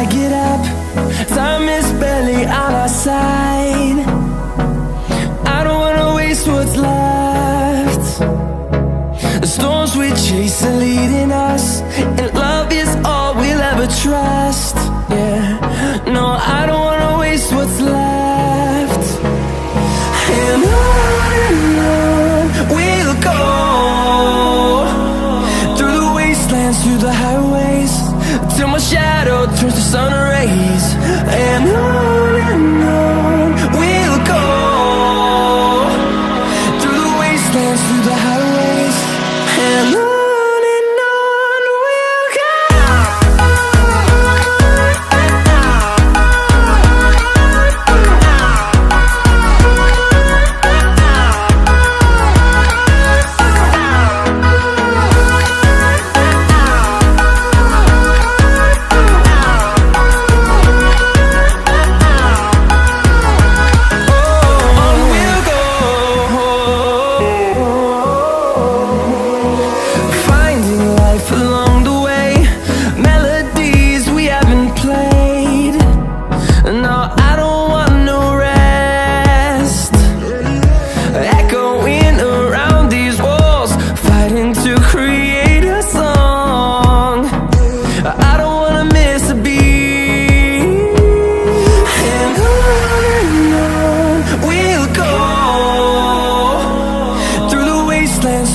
I get up, time is barely on our side. I don't wanna waste what's left. The storms we chase are leading us, and love is all we'll ever trust. Yeah, no, I don't wanna waste what's left. And on we'll go, through the wastelands, through the highways, till my shadow turns to sun rays. And on we'll go, through the wastelands, through the highways, and on.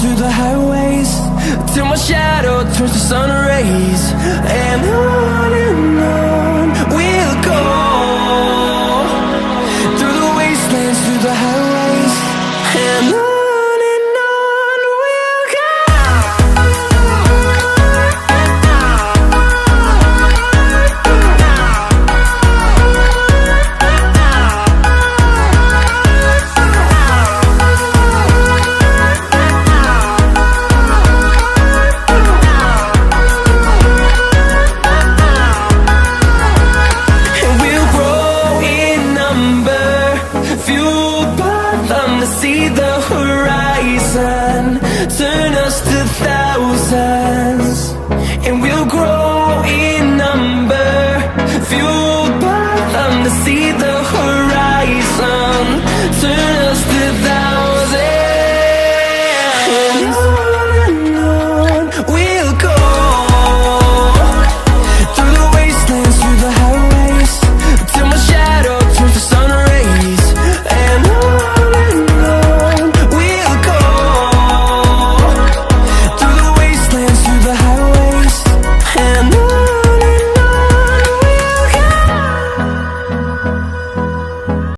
Through the highways, till my shadow turns to sun rays. And on we'll go, through the wastelands, through the highways, and on. See the horizon turn us to thousands, and we'll grow in number, fueled by them to see the horizon.